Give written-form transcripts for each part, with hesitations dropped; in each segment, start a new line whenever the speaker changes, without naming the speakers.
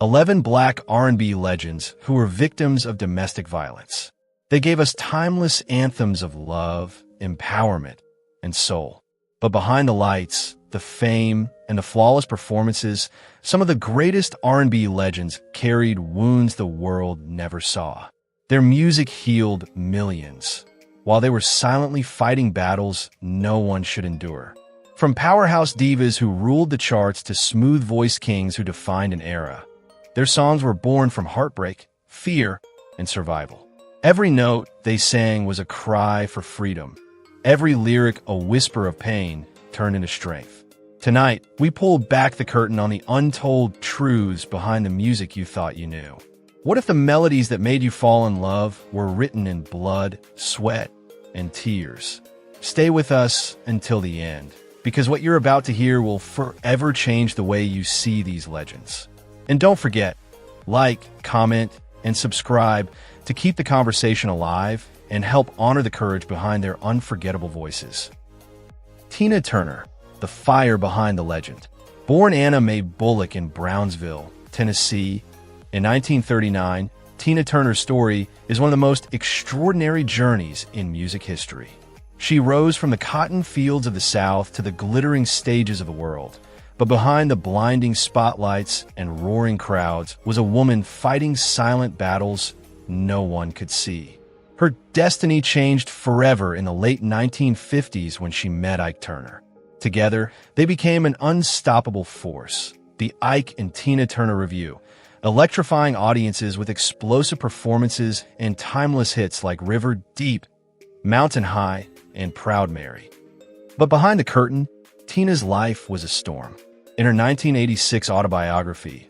11 Black R&B legends who were victims of domestic violence. They gave us timeless anthems of love, empowerment, and soul. But behind the lights, the fame, and the flawless performances, some of the greatest R&B legends carried wounds the world never saw. Their music healed millions, while they were silently fighting battles no one should endure. From powerhouse divas who ruled the charts to smooth-voiced kings who defined an era, their songs were born from heartbreak, fear, and survival. Every note they sang was a cry for freedom. Every lyric a whisper of pain turned into strength. Tonight, we pull back the curtain on the untold truths behind the music you thought you knew. What if the melodies that made you fall in love were written in blood, sweat, and tears? Stay with us until the end, because what you're about to hear will forever change the way you see these legends. And don't forget, like, comment, and subscribe to keep the conversation alive and help honor the courage behind their unforgettable voices. Tina Turner, the fire behind the legend. Born Anna Mae Bullock in Brownsville, Tennessee, in 1939, Tina Turner's story is one of the most extraordinary journeys in music history. She rose from the cotton fields of the South to the glittering stages of the world. But behind the blinding spotlights and roaring crowds was a woman fighting silent battles no one could see. Her destiny changed forever in the late 1950s when she met Ike Turner. Together, they became an unstoppable force. The Ike and Tina Turner Review, electrifying audiences with explosive performances and timeless hits like River Deep, Mountain High, and Proud Mary. But behind the curtain, Tina's life was a storm. In her 1986 autobiography,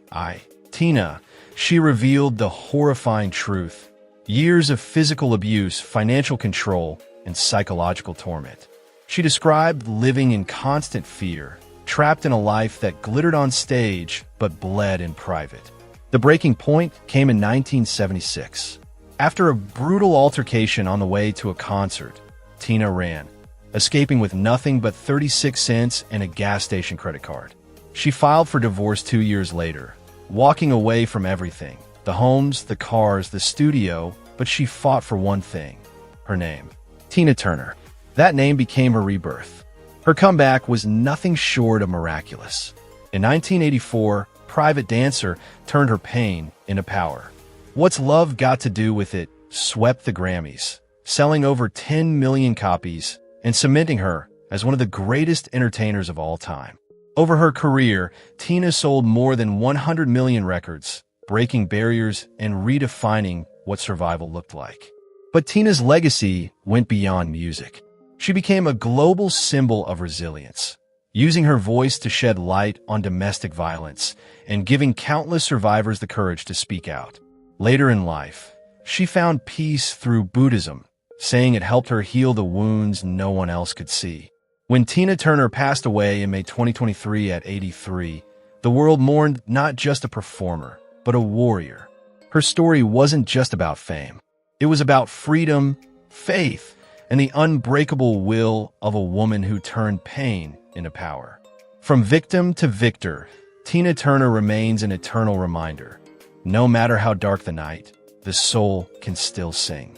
Tina, she revealed the horrifying truth: years of physical abuse, financial control, and psychological torment. She described living in constant fear, trapped in a life that glittered on stage but bled in private. The breaking point came in 1976. After a brutal altercation on the way to a concert, Tina ran, escaping with nothing but 36 cents and a gas station credit card. She filed for divorce 2 years later, walking away from everything: the homes, the cars, the studio, but she fought for one thing: her name. Tina Turner. That name became her rebirth. Her comeback was nothing short of miraculous. In 1984, Private Dancer turned her pain into power. What's Love Got to Do with It swept the Grammys, selling over 10 million copies and cementing her as one of the greatest entertainers of all time. Over her career, Tina sold more than 100 million records, breaking barriers and redefining what survival looked like. But Tina's legacy went beyond music. She became a global symbol of resilience, using her voice to shed light on domestic violence and giving countless survivors the courage to speak out. Later in life, she found peace through Buddhism, saying it helped her heal the wounds no one else could see. When Tina Turner passed away in May 2023 at 83, the world mourned not just a performer, but a warrior. Her story wasn't just about fame. It was about freedom, faith, and the unbreakable will of a woman who turned pain into power. From victim to victor, Tina Turner remains an eternal reminder. No matter how dark the night, the soul can still sing.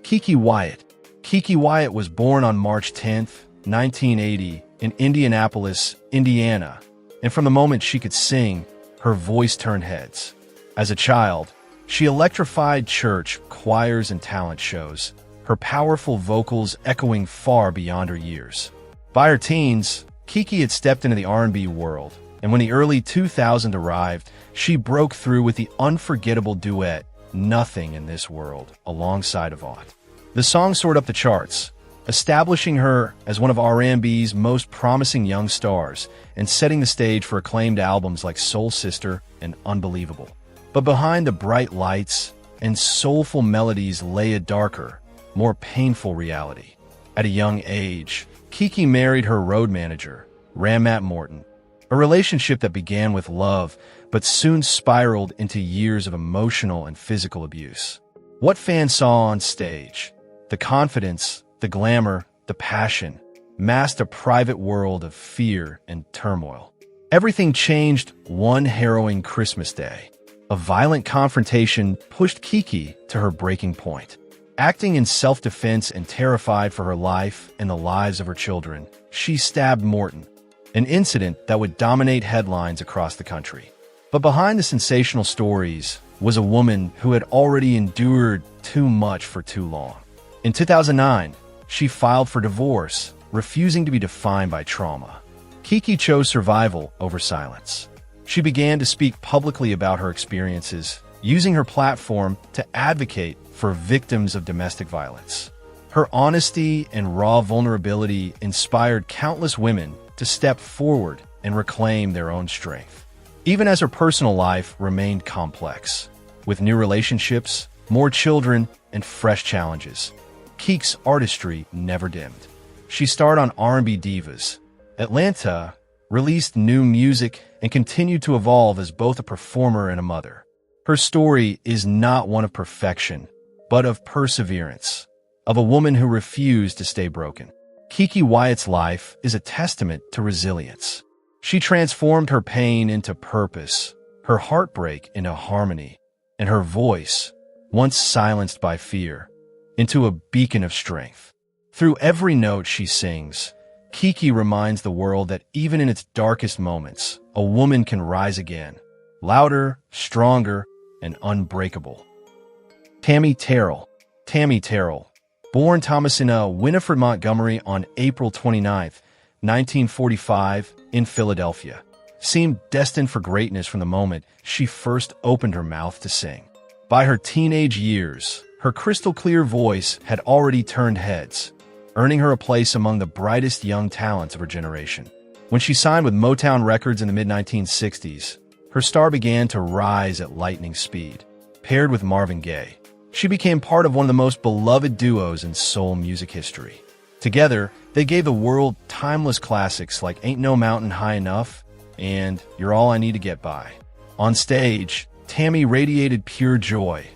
Keke Wyatt. Keke Wyatt was born on March 10th, 1980, in Indianapolis, Indiana, and from the moment she could sing, her voice turned heads. As a child, she electrified church, choirs, and talent shows, her powerful vocals echoing far beyond her years. By her teens, Keke had stepped into the R&B world, and when the early 2000s arrived, she broke through with the unforgettable duet, Nothing in This World, alongside Avant. The song soared up the charts, establishing her as one of R&B's most promising young stars and setting the stage for acclaimed albums like Soul Sister and Unbelievable. But behind the bright lights and soulful melodies lay a darker, more painful reality. At a young age, Keke married her road manager, Ramat Morton, a relationship that began with love but soon spiraled into years of emotional and physical abuse. What fans saw on stage, the confidence, the glamour, the passion, masked a private world of fear and turmoil. Everything changed one harrowing Christmas day. A violent confrontation pushed Kiki to her breaking point. Acting in self-defense and terrified for her life and the lives of her children, she stabbed Morton, an incident that would dominate headlines across the country. But behind the sensational stories was a woman who had already endured too much for too long. In 2009, she filed for divorce, refusing to be defined by trauma. Kiki chose survival over silence. She began to speak publicly about her experiences, using her platform to advocate for victims of domestic violence. Her honesty and raw vulnerability inspired countless women to step forward and reclaim their own strength. Even as her personal life remained complex, with new relationships, more children, and fresh challenges, Kiki's artistry never dimmed. She starred on R&B Divas, Atlanta, released new music, and continued to evolve as both a performer and a mother. Her story is not one of perfection, but of perseverance, of a woman who refused to stay broken. Kiki Wyatt's life is a testament to resilience. She transformed her pain into purpose, her heartbreak into harmony, and her voice, once silenced by fear, into a beacon of strength. Through every note she sings, Kiki reminds the world that even in its darkest moments, a woman can rise again, louder, stronger, and unbreakable. Tammy Terrell. Tammy Terrell, born Thomasina Winifred Montgomery on April 29, 1945, in Philadelphia, seemed destined for greatness from the moment she first opened her mouth to sing. By her teenage years, her crystal-clear voice had already turned heads, earning her a place among the brightest young talents of her generation. When she signed with Motown Records in the mid-1960s, her star began to rise at lightning speed. Paired with Marvin Gaye, she became part of one of the most beloved duos in soul music history. Together, they gave the world timeless classics like Ain't No Mountain High Enough and You're All I Need to Get By. On stage, Tammy radiated pure joy,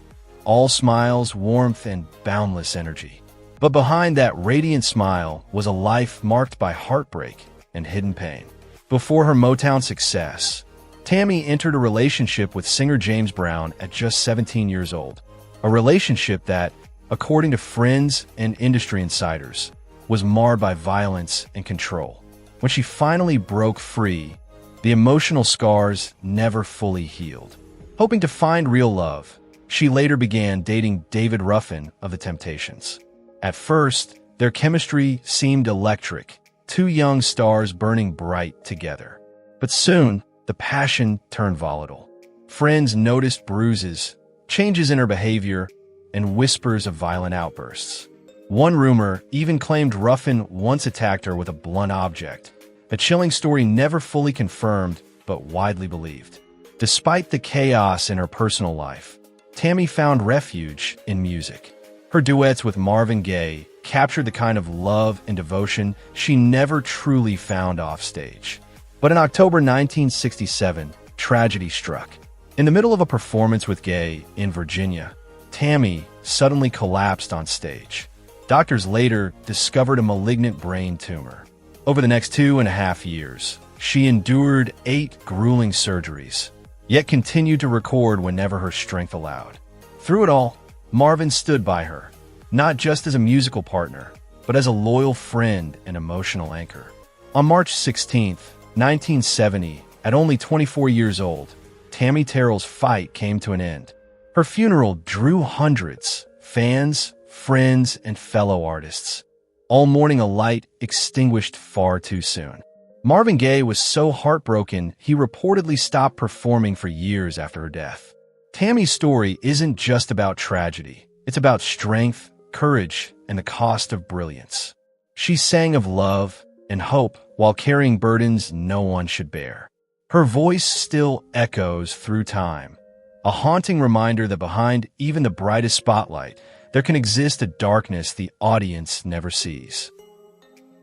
all smiles, warmth, and boundless energy. But behind that radiant smile was a life marked by heartbreak and hidden pain. Before her Motown success, Tammy entered a relationship with singer James Brown at just 17 years old. A relationship that, according to friends and industry insiders, was marred by violence and control. When she finally broke free, the emotional scars never fully healed. Hoping to find real love, she later began dating David Ruffin of The Temptations. At first, their chemistry seemed electric, two young stars burning bright together. But soon, the passion turned volatile. Friends noticed bruises, changes in her behavior, and whispers of violent outbursts. One rumor even claimed Ruffin once attacked her with a blunt object, a chilling story never fully confirmed but widely believed. Despite the chaos in her personal life, Tammy found refuge in music. Her duets with Marvin Gaye captured the kind of love and devotion she never truly found offstage. But in October 1967, tragedy struck. In the middle of a performance with Gaye in Virginia, Tammy suddenly collapsed on stage. Doctors later discovered a malignant brain tumor. Over the next 2.5 years, she endured 8 grueling surgeries, yet continued to record whenever her strength allowed. Through it all, Marvin stood by her, not just as a musical partner, but as a loyal friend and emotional anchor. On March 16, 1970, at only 24 years old, Tammy Terrell's fight came to an end. Her funeral drew hundreds, fans, friends, and fellow artists, all mourning a light extinguished far too soon. Marvin Gaye was so heartbroken he reportedly stopped performing for years after her death. Tammy's story isn't just about tragedy. It's about strength, courage, and the cost of brilliance. She sang of love and hope while carrying burdens no one should bear. Her voice still echoes through time, a haunting reminder that behind even the brightest spotlight, there can exist a darkness the audience never sees.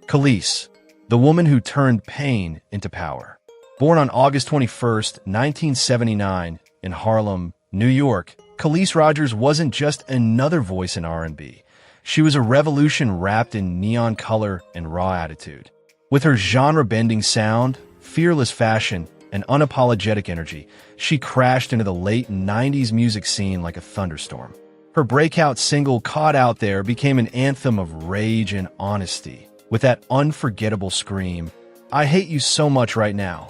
Khalees, the woman who turned pain into power. Born on August 21, 1979, in Harlem, New York, Khalees Rogers wasn't just another voice in R&B. She was a revolution wrapped in neon color and raw attitude. With her genre-bending sound, fearless fashion, and unapologetic energy, she crashed into the late 90s music scene like a thunderstorm. Her breakout single, Caught Out There, became an anthem of rage and honesty, with that unforgettable scream, "I hate you so much right now."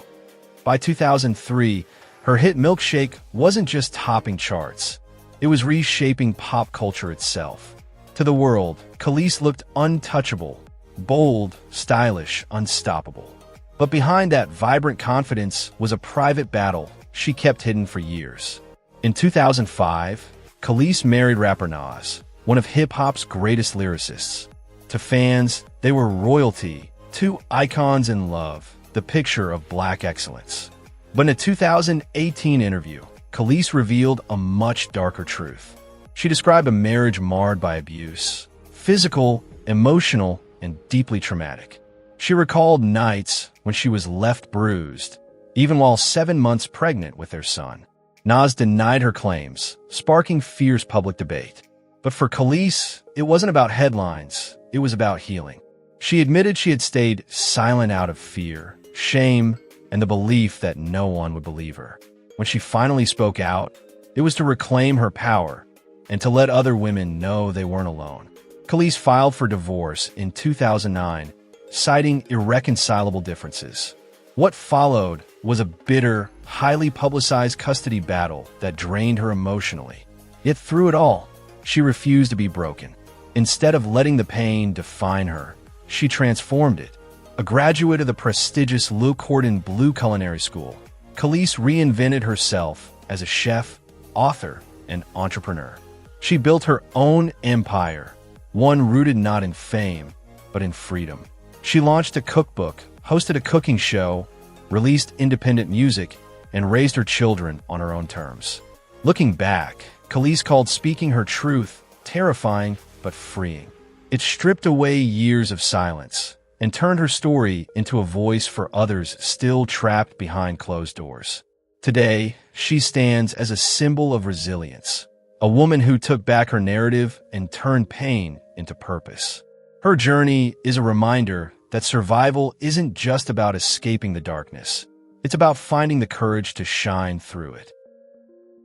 By 2003, her hit Milkshake wasn't just topping charts. It was reshaping pop culture itself. To the world, Khalees looked untouchable, bold, stylish, unstoppable. But behind that vibrant confidence was a private battle she kept hidden for years. In 2005, Khalees married rapper Nas, one of hip-hop's greatest lyricists. To fans, they were royalty, two icons in love, the picture of black excellence. But in a 2018 interview, Khalees revealed a much darker truth. She described a marriage marred by abuse, physical, emotional, and deeply traumatic. She recalled nights when she was left bruised, even while 7 months pregnant with their son. Nas denied her claims, sparking fierce public debate. But for Khalees, it wasn't about headlines, it was about healing. She admitted she had stayed silent out of fear, shame, and the belief that no one would believe her. When she finally spoke out, it was to reclaim her power and to let other women know they weren't alone. Khalees filed for divorce in 2009, citing irreconcilable differences. What followed was a bitter, highly publicized custody battle that drained her emotionally. Yet through it all, she refused to be broken. Instead of letting the pain define her, she transformed it. A graduate of the prestigious Luke Horton Blue Culinary School, Khalees reinvented herself as a chef, author, and entrepreneur. She built her own empire, one rooted not in fame, but in freedom. She launched a cookbook, hosted a cooking show, released independent music, and raised her children on her own terms. Looking back, Khalees called speaking her truth terrifying but freeing. It stripped away years of silence and turned her story into a voice for others still trapped behind closed doors. Today, she stands as a symbol of resilience, a woman who took back her narrative and turned pain into purpose. Her journey is a reminder that survival isn't just about escaping the darkness. It's about finding the courage to shine through it.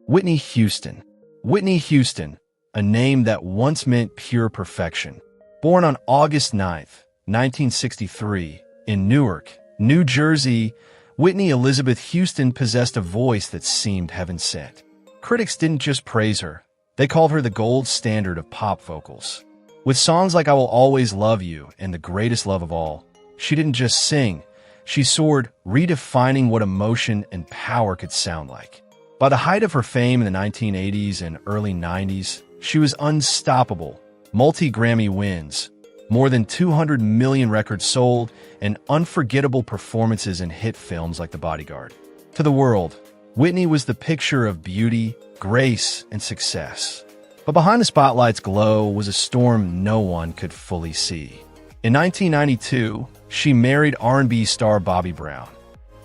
Whitney Houston. Whitney Houston, a name that once meant pure perfection. Born on August 9th, 1963, in Newark, New Jersey, Whitney Elizabeth Houston possessed a voice that seemed heaven-sent. Critics didn't just praise her, they called her the gold standard of pop vocals. With songs like I Will Always Love You and The Greatest Love of All, she didn't just sing, she soared, redefining what emotion and power could sound like. By the height of her fame in the 1980s and early 90s, she was unstoppable. Multi-Grammy wins, more than 200 million records sold, and unforgettable performances in hit films like The Bodyguard. To the world, Whitney was the picture of beauty, grace, and success. But behind the spotlight's glow was a storm no one could fully see. In 1992, she married R&B star Bobby Brown,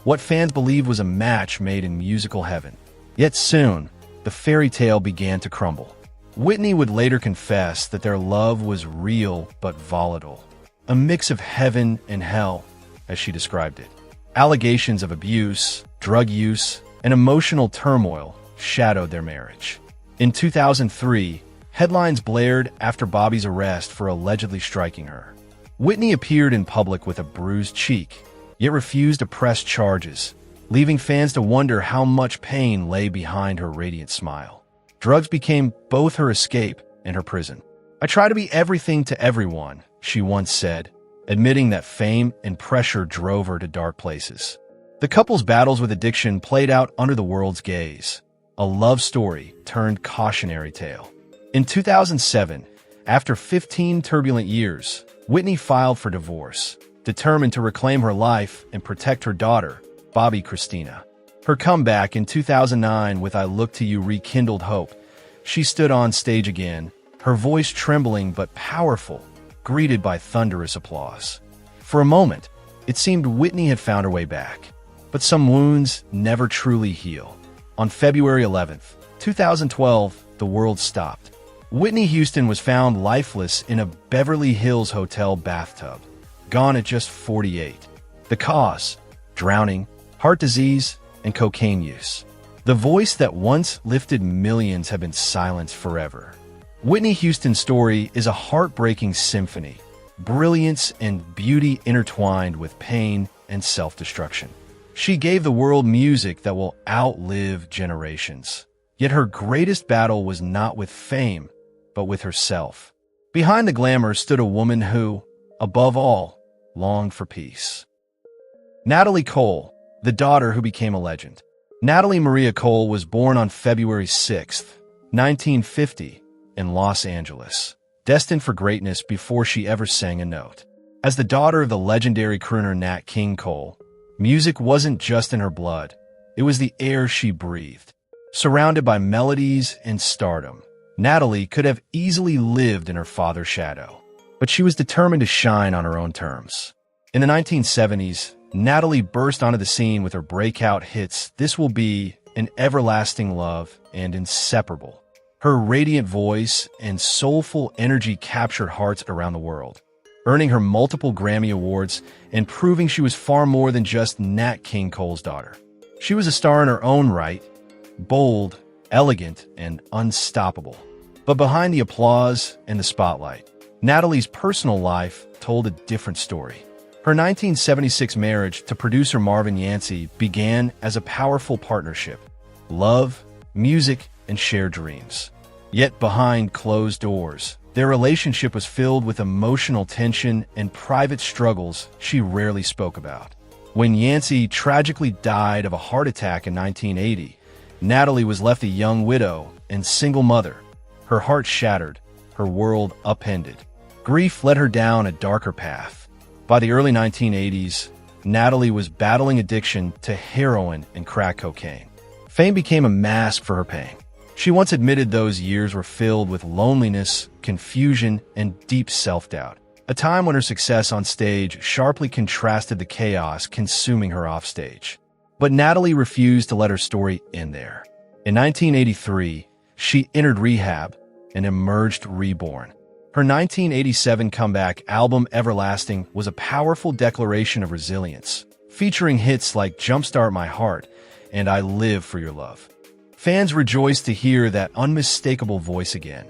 what fans believed was a match made in musical heaven. Yet soon, the fairy tale began to crumble. Whitney would later confess that their love was real but volatile, a mix of heaven and hell, as she described it. Allegations of abuse, drug use, and emotional turmoil shadowed their marriage. In 2003, headlines blared after Bobby's arrest for allegedly striking her. Whitney appeared in public with a bruised cheek, yet refused to press charges, leaving fans to wonder how much pain lay behind her radiant smile. Drugs became both her escape and her prison. "I try to be everything to everyone," she once said, admitting that fame and pressure drove her to dark places. The couple's battles with addiction played out under the world's gaze, a love story turned cautionary tale. In 2007, after 15 turbulent years, Whitney filed for divorce, determined to reclaim her life and protect her daughter, Bobby Christina. Her comeback in 2009 with I Look to You rekindled hope. She stood on stage again, her voice trembling but powerful, greeted by thunderous applause. For a moment, it seemed Whitney had found her way back. But some wounds never truly heal. On February 11th, 2012, the world stopped. Whitney Houston was found lifeless in a Beverly Hills hotel bathtub, gone at just 48. The cause? Drowning, heart disease, and cocaine use. The voice that once lifted millions had been silenced forever. Whitney Houston's story is a heartbreaking symphony, brilliance and beauty intertwined with pain and self-destruction. She gave the world music that will outlive generations. Yet her greatest battle was not with fame, but with herself. Behind the glamour stood a woman who, above all, longed for peace. Natalie Cole, the daughter who became a legend. Natalie Maria Cole was born on February 6, 1950, in Los Angeles, destined for greatness before she ever sang a note. As the daughter of the legendary crooner Nat King Cole, music wasn't just in her blood, it was the air she breathed. Surrounded by melodies and stardom, Natalie could have easily lived in her father's shadow, but she was determined to shine on her own terms. In the 1970s, Natalie burst onto the scene with her breakout hits This Will Be, An Everlasting Love, and Inseparable. Her radiant voice and soulful energy captured hearts around the world, earning her multiple Grammy Awards and proving she was far more than just Nat King Cole's daughter. She was a star in her own right, bold, elegant, and unstoppable. But behind the applause and the spotlight, Natalie's personal life told a different story. Her 1976 marriage to producer Marvin Yancey began as a powerful partnership. Love, music, and shared dreams. Yet behind closed doors, their relationship was filled with emotional tension and private struggles she rarely spoke about. When Yancey tragically died of a heart attack in 1980, Natalie was left a young widow and single mother, her heart shattered, her world upended. Grief led her down a darker path. By the early 1980s, Natalie was battling addiction to heroin and crack cocaine. Fame became a mask for her pain. She once admitted those years were filled with loneliness, confusion, and deep self-doubt, a time when her success on stage sharply contrasted the chaos consuming her offstage. But Natalie refused to let her story end there. In 1983, she entered rehab and emerged reborn. Her 1987 comeback album Everlasting was a powerful declaration of resilience, featuring hits like Jumpstart My Heart and I Live for Your Love. Fans rejoiced to hear that unmistakable voice again,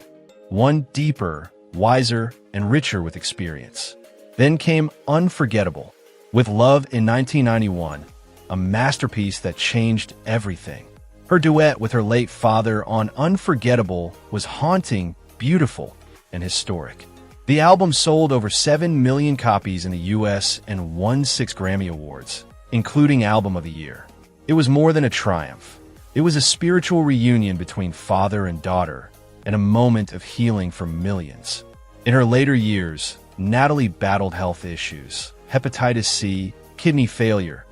one deeper, wiser, and richer with experience. Then came Unforgettable, with Love in 1991, a masterpiece that changed everything. Her duet with her late father on Unforgettable was haunting, beautiful, and historic. The album sold over 7 million copies in the US and won 6 Grammy Awards, including Album of the Year. It was more than a triumph. It was a spiritual reunion between father and daughter, and a moment of healing for millions. In her later years, Natalie battled health issues, hepatitis C, kidney failure,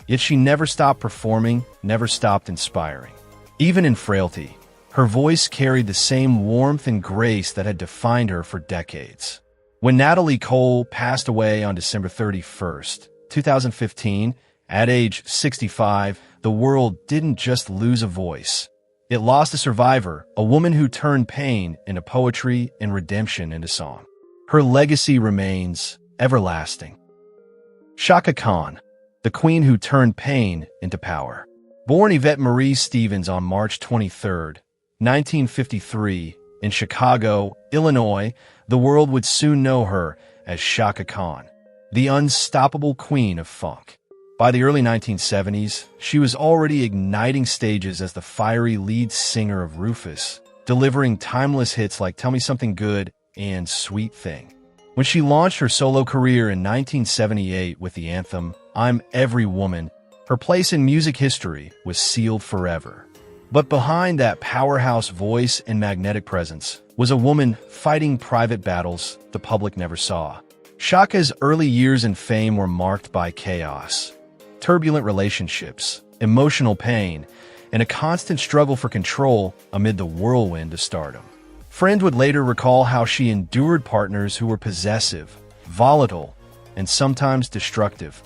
yet she never stopped performing, never stopped inspiring. Even in frailty, her voice carried the same warmth and grace that had defined her for decades. When Natalie Cole passed away on December 31st, 2015, at age 65, the world didn't just lose a voice. It lost a survivor, a woman who turned pain into poetry and redemption into song. Her legacy remains everlasting. Chaka Khan, the queen who turned pain into power. Born Yvette Marie Stevens on March 23, 1953, in Chicago, Illinois, the world would soon know her as Chaka Khan, the unstoppable queen of funk. By the early 1970s, she was already igniting stages as the fiery lead singer of Rufus, delivering timeless hits like Tell Me Something Good and Sweet Thing. When she launched her solo career in 1978 with the anthem, I'm Every Woman, her place in music history was sealed forever. But behind that powerhouse voice and magnetic presence was a woman fighting private battles the public never saw. Chaka's early years in fame were marked by chaos, turbulent relationships, emotional pain, and a constant struggle for control amid the whirlwind of stardom. Friends would later recall how she endured partners who were possessive, volatile, and sometimes destructive,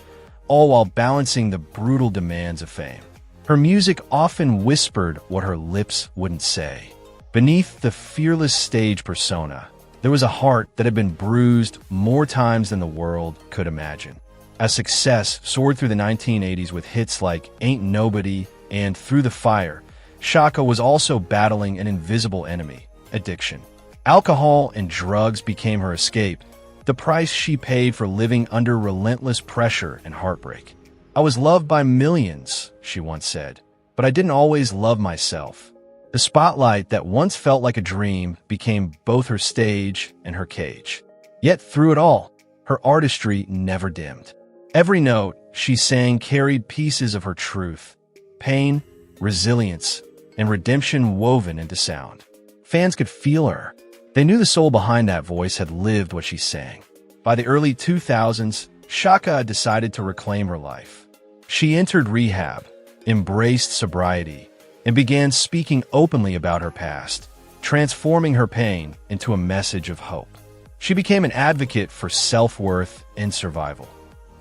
all while balancing the brutal demands of fame. Her music often whispered what her lips wouldn't say. Beneath the fearless stage persona, there was a heart that had been bruised more times than the world could imagine. As success soared through the 1980s with hits like Ain't Nobody And through the fire, Chaka was also battling an invisible enemy, addiction. Alcohol and drugs became her escape, the price she paid for living under relentless pressure and heartbreak. "I was loved by millions," she once said, "but I didn't always love myself." The spotlight that once felt like a dream became both her stage and her cage. Yet through it all, her artistry never dimmed. Every note she sang carried pieces of her truth, pain, resilience, and redemption woven into sound. Fans could feel her. They knew the soul behind that voice had lived what she sang. By the early 2000s, Chaka decided to reclaim her life. She entered rehab, embraced sobriety, and began speaking openly about her past, transforming her pain into a message of hope. She became an advocate for self-worth and survival,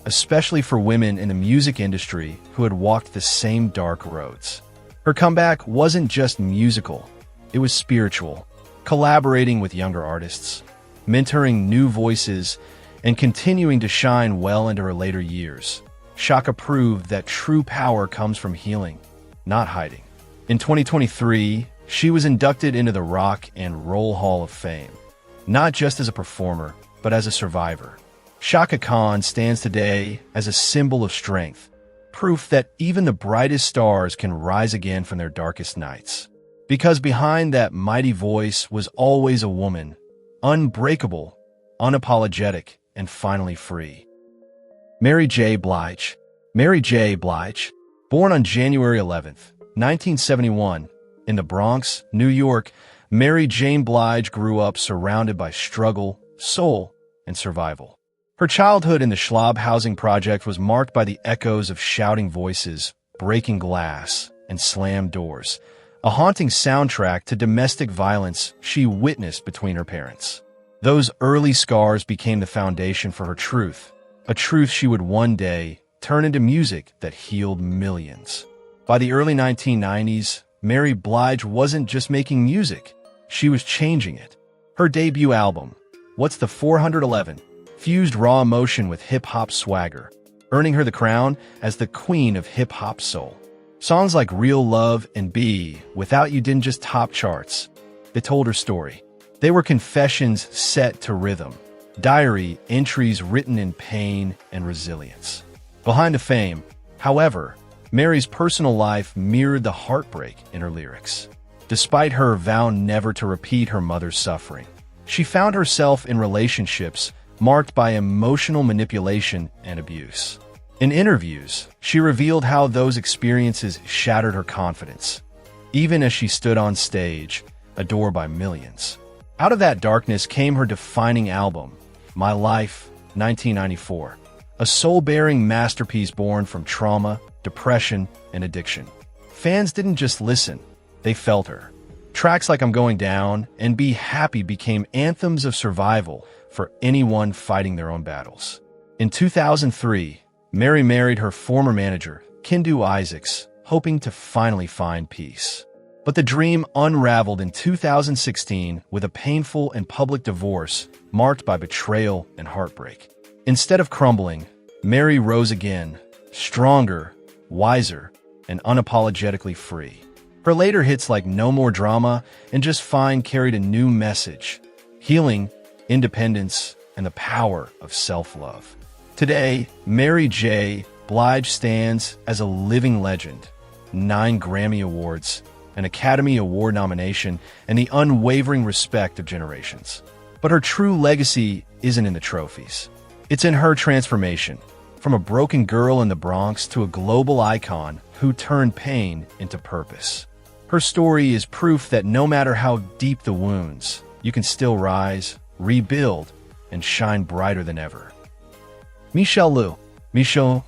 especially for women in the music industry who had walked the same dark roads. Her comeback wasn't just musical, it was spiritual, collaborating with younger artists, mentoring new voices, and continuing to shine well into her later years. Chaka proved that true power comes from healing, not hiding. In 2023, she was inducted into the Rock and Roll Hall of Fame, not just as a performer, but as a survivor. Chaka Khan stands today as a symbol of strength, proof that even the brightest stars can rise again from their darkest nights. Because behind that mighty voice was always a woman, unbreakable, unapologetic, and finally free. Mary J. Blige. Mary J. Blige, born on January 11th, 1971, in the Bronx, New York, Mary Jane Blige grew up surrounded by struggle, soul, and survival. Her childhood in the Schwab housing project was marked by the echoes of shouting voices, breaking glass, and slammed doors, a haunting soundtrack to domestic violence she witnessed between her parents. Those early scars became the foundation for her truth, a truth she would one day turn into music that healed millions. By the early 1990s, Mary Blige wasn't just making music, she was changing it. Her debut album, What's the 411, fused raw emotion with hip-hop swagger, earning her the crown as the queen of hip-hop soul. Songs like Real Love and Be Without You didn't just top charts. They told her story. They were confessions set to rhythm, diary entries written in pain and resilience. Behind the fame, however, Mary's personal life mirrored the heartbreak in her lyrics. Despite her vow never to repeat her mother's suffering, she found herself in relationships marked by emotional manipulation and abuse. In interviews, she revealed how those experiences shattered her confidence, even as she stood on stage, adored by millions. Out of that darkness came her defining album, My Life, 1994, a soul-bearing masterpiece born from trauma, depression, and addiction. Fans didn't just listen, they felt her. Tracks like I'm Going Down and Be Happy became anthems of survival for anyone fighting their own battles. In 2003, Mary married her former manager, Kendu Isaacs, hoping to finally find peace. But the dream unraveled in 2016 with a painful and public divorce marked by betrayal and heartbreak. Instead of crumbling, Mary rose again, stronger, wiser, and unapologetically free. Her later hits like No More Drama and Just Fine carried a new message: healing, independence, and the power of self-love. Today, Mary J. Blige stands as a living legend, 9 Grammy Awards, an Academy Award nomination, and the unwavering respect of generations. But her true legacy isn't in the trophies. It's in her transformation, from a broken girl in the Bronx to a global icon who turned pain into purpose. Her story is proof that no matter how deep the wounds, you can still rise, rebuild, and shine brighter than ever. Michelle Liu. Michelle,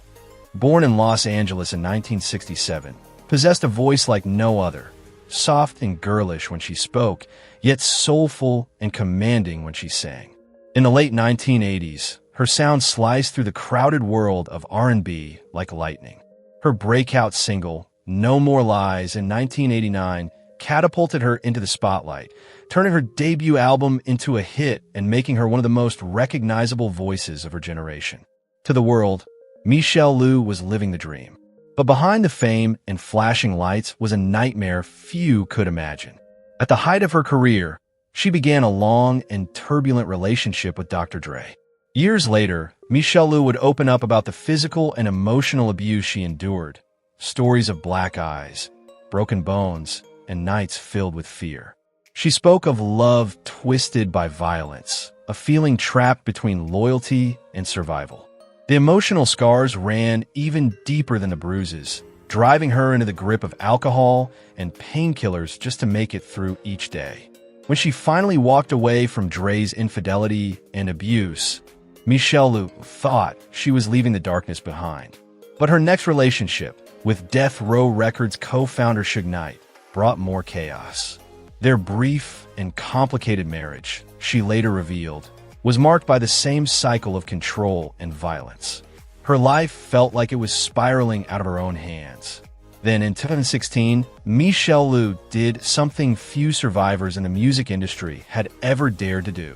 born in Los Angeles in 1967, possessed a voice like no other, soft and girlish when she spoke, yet soulful and commanding when she sang. In the late 1980s, her sound sliced through the crowded world of R&B like lightning. Her breakout single, No More Lies, in 1989, catapulted her into the spotlight, turning her debut album into a hit and making her one of the most recognizable voices of her generation. To the world, Michelle Liu was living the dream. But behind the fame and flashing lights was a nightmare few could imagine. At the height of her career, she began a long and turbulent relationship with Dr. Dre. Years later, Michelle Liu would open up about the physical and emotional abuse she endured, stories of black eyes, broken bones, and nights filled with fear. She spoke of love twisted by violence, a feeling trapped between loyalty and survival. The emotional scars ran even deeper than the bruises, driving her into the grip of alcohol and painkillers just to make it through each day. When she finally walked away from Dre's infidelity and abuse, Michelle Liu thought she was leaving the darkness behind. But her next relationship, with Death Row Records co-founder Suge Knight, brought more chaos. Their brief and complicated marriage, she later revealed, was marked by the same cycle of control and violence. Her life felt like it was spiraling out of her own hands. Then in 2016, Michelle Liu did something few survivors in the music industry had ever dared to do.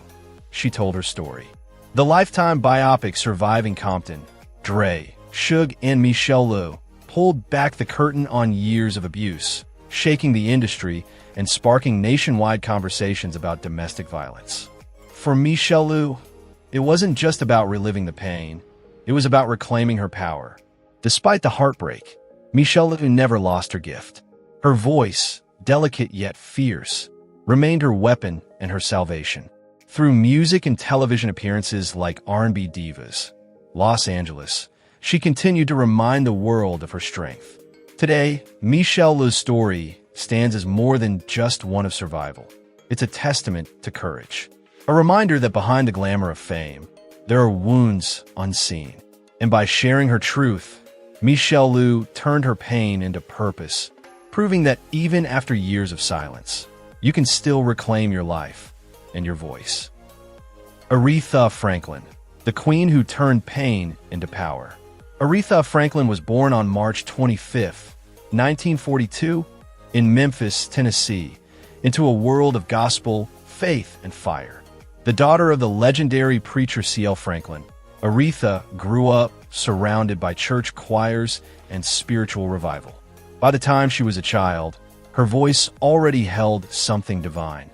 She told her story. The Lifetime biopic Surviving Compton, Dre, Suge, and Michelle Liu pulled back the curtain on years of abuse, shaking the industry and sparking nationwide conversations about domestic violence. For Michelle Liu, it wasn't just about reliving the pain, it was about reclaiming her power. Despite the heartbreak, Michelle Liu never lost her gift. Her voice, delicate yet fierce, remained her weapon and her salvation. Through music and television appearances like R&B Divas, Los Angeles, she continued to remind the world of her strength. Today, Michelle Liu's story stands as more than just one of survival. It's a testament to courage. A reminder that behind the glamour of fame, there are wounds unseen. And by sharing her truth, Michelle Liu turned her pain into purpose, proving that even after years of silence, you can still reclaim your life and your voice. Aretha Franklin, the queen who turned pain into power. Aretha Franklin was born on March 25, 1942, in Memphis, Tennessee, into a world of gospel, faith, and fire. The daughter of the legendary preacher C.L. Franklin, Aretha grew up surrounded by church choirs and spiritual revival. By the time she was a child, her voice already held something divine,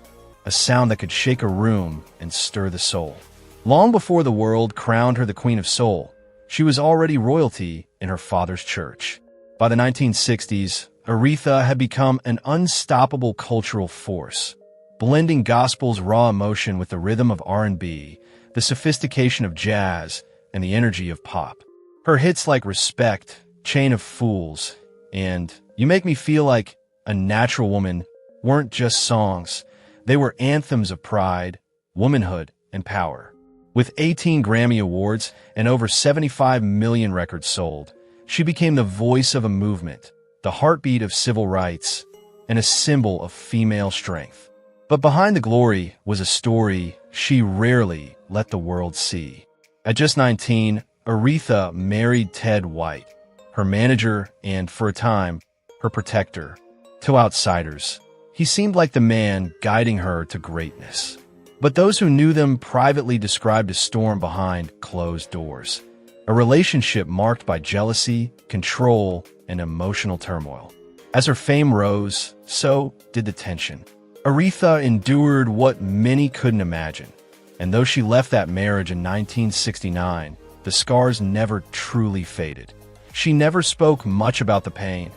a sound that could shake a room and stir the soul. Long before the world crowned her the Queen of Soul, she was already royalty in her father's church. By the 1960s, Aretha had become an unstoppable cultural force, blending gospel's raw emotion with the rhythm of R&B, the sophistication of jazz, and the energy of pop. Her hits like Respect, Chain of Fools, and You Make Me Feel Like a Natural Woman weren't just songs. They were anthems of pride, womanhood, and power. With 18 Grammy Awards and over 75 million records sold, she became the voice of a movement, the heartbeat of civil rights, and a symbol of female strength. But behind the glory was a story she rarely let the world see. At just 19, Aretha married Ted White, her manager and, for a time, her protector. To outsiders, he seemed like the man guiding her to greatness. But those who knew them privately described a storm behind closed doors, a relationship marked by jealousy, control, and emotional turmoil. As her fame rose, so did the tension. Aretha endured what many couldn't imagine, and though she left that marriage in 1969, the scars never truly faded. She never spoke much about the pain,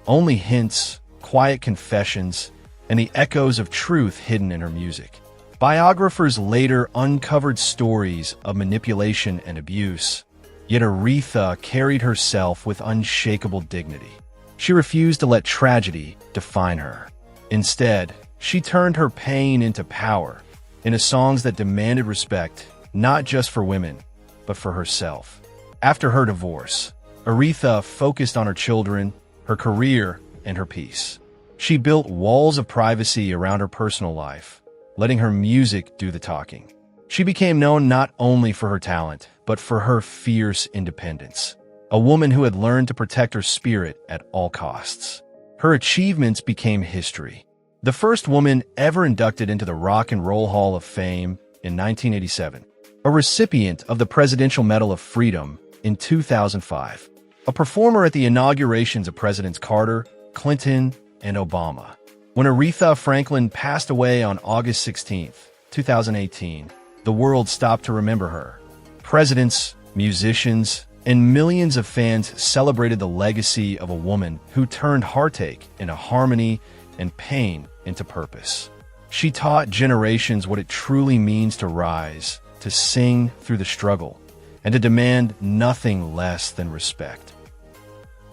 only hints, quiet confessions, and the echoes of truth hidden in her music. Biographers later uncovered stories of manipulation and abuse, yet Aretha carried herself with unshakable dignity. She refused to let tragedy define her. Instead, she turned her pain into power, into songs that demanded respect, not just for women, but for herself. After her divorce, Aretha focused on her children, her career, and her peace. She built walls of privacy around her personal life, letting her music do the talking. She became known not only for her talent, but for her fierce independence. A woman who had learned to protect her spirit at all costs. Her achievements became history. The first woman ever inducted into the Rock and Roll Hall of Fame in 1987. A recipient of the Presidential Medal of Freedom in 2005. a performer at the inaugurations of Presidents Carter, Clinton, and Obama. When Aretha Franklin passed away on August 16, 2018, the world stopped to remember her. Presidents, musicians, and millions of fans celebrated the legacy of a woman who turned heartache into harmony and pain into purpose. She taught generations what it truly means to rise, to sing through the struggle, and to demand nothing less than respect.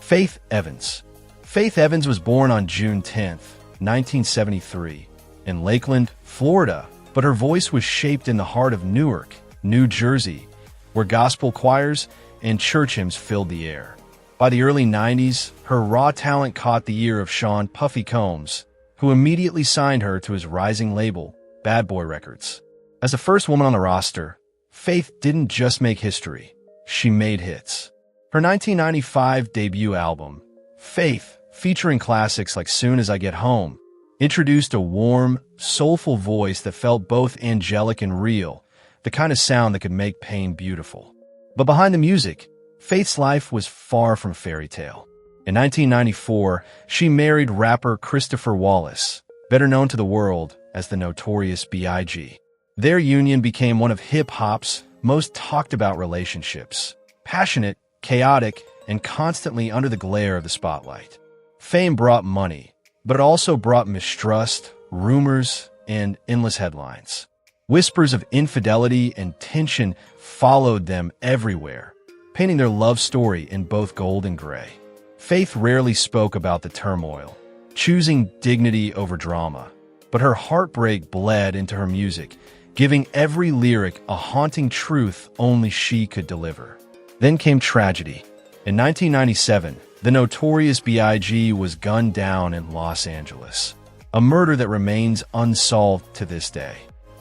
Faith Evans. Faith Evans was born on June 10, 1973, in Lakeland, Florida, but her voice was shaped in the heart of Newark, New Jersey, where gospel choirs and church hymns filled the air. By the early 90s, her raw talent caught the ear of Sean "Puffy" Combs, who immediately signed her to his rising label, Bad Boy Records. As the first woman on the roster, Faith didn't just make history, she made hits. Her 1995 debut album, Faith, featuring classics like Soon as I Get Home, introduced a warm, soulful voice that felt both angelic and real, the kind of sound that could make pain beautiful. But behind the music, Faith's life was far from fairy tale. In 1994, she married rapper Christopher Wallace, better known to the world as the Notorious B.I.G. Their union became one of hip-hop's most talked-about relationships, passionate, chaotic, and constantly under the glare of the spotlight. Fame brought money, but it also brought mistrust, rumors, and endless headlines. Whispers of infidelity and tension followed them everywhere, painting their love story in both gold and gray. Faith rarely spoke about the turmoil, choosing dignity over drama, but her heartbreak bled into her music, giving every lyric a haunting truth only she could deliver. Then came tragedy. In 1997, the Notorious B.I.G. was gunned down in Los Angeles, a murder that remains unsolved to this day.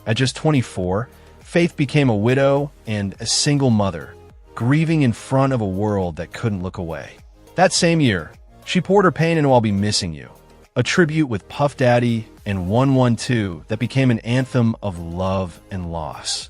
At just 24, Faith became a widow and a single mother, grieving in front of a world that couldn't look away. That same year, she poured her pain into I'll Be Missing You, a tribute with Puff Daddy and 112 that became an anthem of love and loss,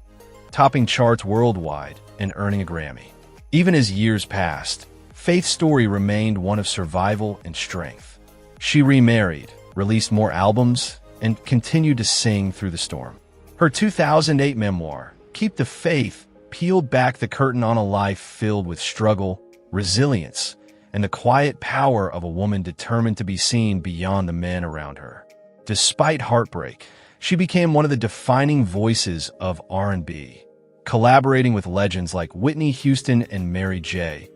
topping charts worldwide and earning a Grammy. Even as years passed, Faith's story remained one of survival and strength. She remarried, released more albums, and continued to sing through the storm. Her 2008 memoir, Keep the Faith, peeled back the curtain on a life filled with struggle, resilience, and the quiet power of a woman determined to be seen beyond the men around her. Despite heartbreak, she became one of the defining voices of R&B, collaborating with legends like Whitney Houston and Mary J.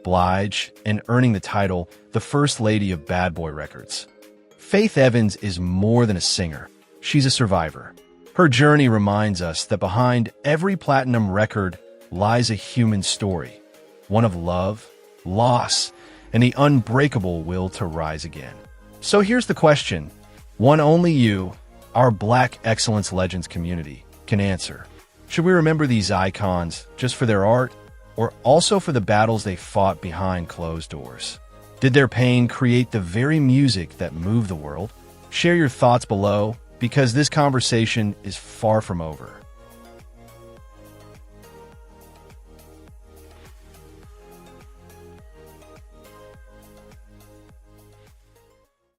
Blige, and earning the title the First Lady of Bad Boy Records. Faith Evans is more than a singer. She's a survivor. Her journey reminds us that behind every platinum record lies a human story, one of love, loss, and the unbreakable will to rise again. So here's the question, one only you, our Black Excellence Legends community, can answer. Should we remember these icons just for their art, or also for the battles they fought behind closed doors? Did their pain create the very music that moved the world? Share your thoughts below, because this conversation is far from over.